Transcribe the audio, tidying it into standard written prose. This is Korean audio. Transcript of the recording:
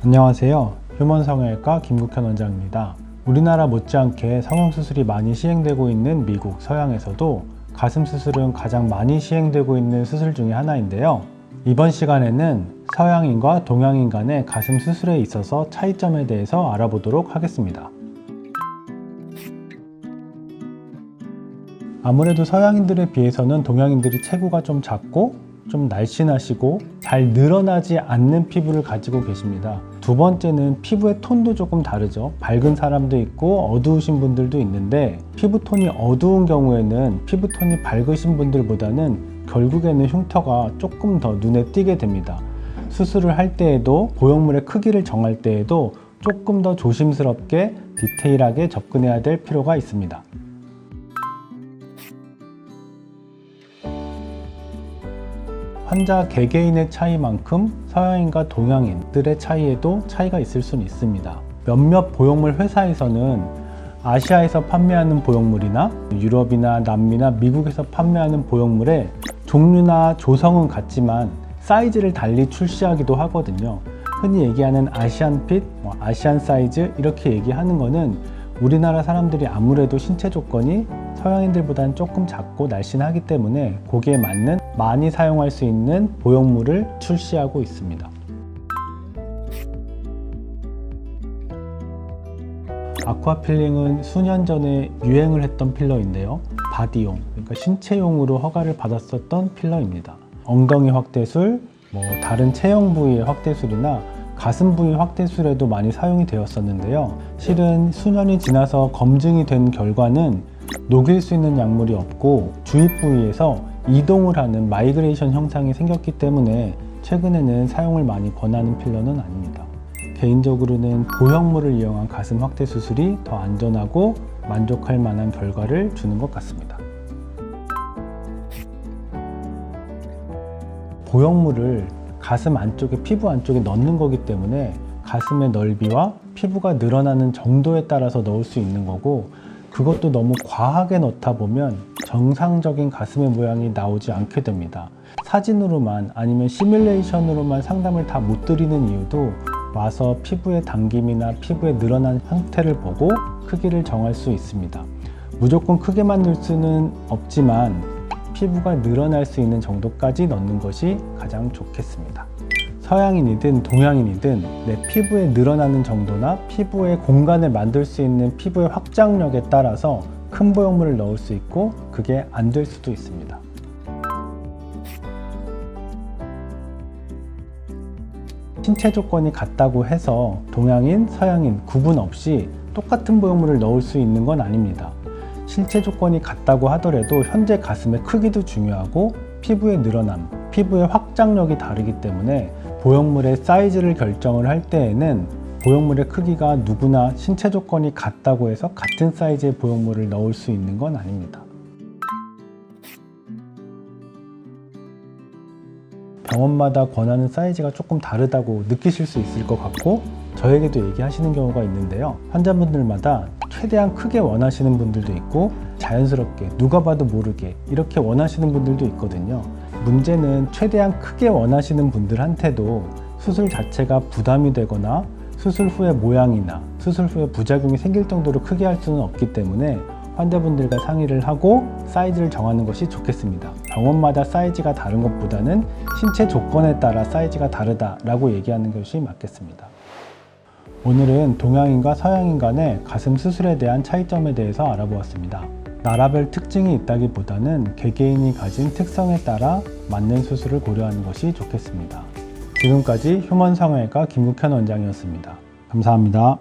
안녕하세요. 휴먼성형외과 김국현 원장입니다. 우리나라 못지않게 성형수술이 많이 시행되고 있는 미국, 서양에서도 가슴 수술은 가장 많이 시행되고 있는 수술 중에 하나인데요. 이번 시간에는 서양인과 동양인 간의 가슴 수술에 있어서 차이점에 대해서 알아보도록 하겠습니다. 아무래도 서양인들에 비해서는 동양인들이 체구가 좀 작고 좀 날씬하시고 잘 늘어나지 않는 피부를 가지고 계십니다. 두 번째는 피부의 톤도 조금 다르죠. 밝은 사람도 있고 어두우신 분들도 있는데 피부톤이 어두운 경우에는 피부톤이 밝으신 분들보다는 결국에는 흉터가 조금 더 눈에 띄게 됩니다. 수술을 할 때에도 보형물의 크기를 정할 때에도 조금 더 조심스럽게 디테일하게 접근해야 될 필요가 있습니다. 환자 개개인의 차이만큼 서양인과 동양인들의 차이에도 차이가 있을 수는 있습니다. 몇몇 보형물 회사에서는 아시아에서 판매하는 보형물이나 유럽이나 남미나 미국에서 판매하는 보형물의 종류나 조성은 같지만 사이즈를 달리 출시하기도 하거든요. 흔히 얘기하는 아시안 핏, 아시안 사이즈 이렇게 얘기하는 거는 우리나라 사람들이 아무래도 신체 조건이 서양인들보다는 조금 작고 날씬하기 때문에 거기에 맞는 많이 사용할 수 있는 보형물을 출시하고 있습니다. 아쿠아필링은 수년 전에 유행을 했던 필러인데요. 바디용, 그러니까 신체용으로 허가를 받았었던 필러입니다. 엉덩이 확대술, 다른 체형 부위의 확대술이나 가슴 부위 확대술에도 많이 사용이 되었었는데요. 실은 수년이 지나서 검증이 된 결과는 녹일 수 있는 약물이 없고 주입 부위에서 이동을 하는 마이그레이션 현상이 생겼기 때문에 최근에는 사용을 많이 권하는 필러는 아닙니다. 개인적으로는 보형물을 이용한 가슴 확대 수술이 더 안전하고 만족할 만한 결과를 주는 것 같습니다. 보형물을 가슴 안쪽에, 피부 안쪽에 넣는 거기 때문에 가슴의 넓이와 피부가 늘어나는 정도에 따라서 넣을 수 있는 거고, 그것도 너무 과하게 넣다 보면 정상적인 가슴의 모양이 나오지 않게 됩니다. 사진으로만 아니면 시뮬레이션으로만 상담을 다 못 드리는 이유도 와서 피부의 당김이나 피부의 늘어난 형태를 보고 크기를 정할 수 있습니다. 무조건 크게만 넣을 수는 없지만 피부가 늘어날 수 있는 정도까지 넣는 것이 가장 좋겠습니다. 서양인이든 동양인이든 내 피부에 늘어나는 정도나 피부의 공간을 만들 수 있는 피부의 확장력에 따라서 큰 보형물을 넣을 수 있고 그게 안 될 수도 있습니다. 신체 조건이 같다고 해서 동양인, 서양인 구분 없이 똑같은 보형물을 넣을 수 있는 건 아닙니다. 신체 조건이 같다고 하더라도 현재 가슴의 크기도 중요하고 피부의 늘어남, 피부의 확장력이 다르기 때문에 보형물의 사이즈를 결정을 할 때에는 보형물의 크기가 누구나 신체 조건이 같다고 해서 같은 사이즈의 보형물을 넣을 수 있는 건 아닙니다. 병원마다 권하는 사이즈가 조금 다르다고 느끼실 수 있을 것 같고 저에게도 얘기하시는 경우가 있는데요. 환자분들마다 최대한 크게 원하시는 분들도 있고 자연스럽게 누가 봐도 모르게 이렇게 원하시는 분들도 있거든요. 문제는 최대한 크게 원하시는 분들한테도 수술 자체가 부담이 되거나 수술 후의 모양이나 수술 후에 부작용이 생길 정도로 크게 할 수는 없기 때문에 환자분들과 상의를 하고 사이즈를 정하는 것이 좋겠습니다. 병원마다 사이즈가 다른 것보다는 신체 조건에 따라 사이즈가 다르다라고 얘기하는 것이 맞겠습니다. 오늘은 동양인과 서양인 간의 가슴 수술에 대한 차이점에 대해서 알아보았습니다. 나라별 특징이 있다기보다는 개개인이 가진 특성에 따라 맞는 수술을 고려하는 것이 좋겠습니다. 지금까지 휴먼성형외과 김국현 원장이었습니다. 감사합니다.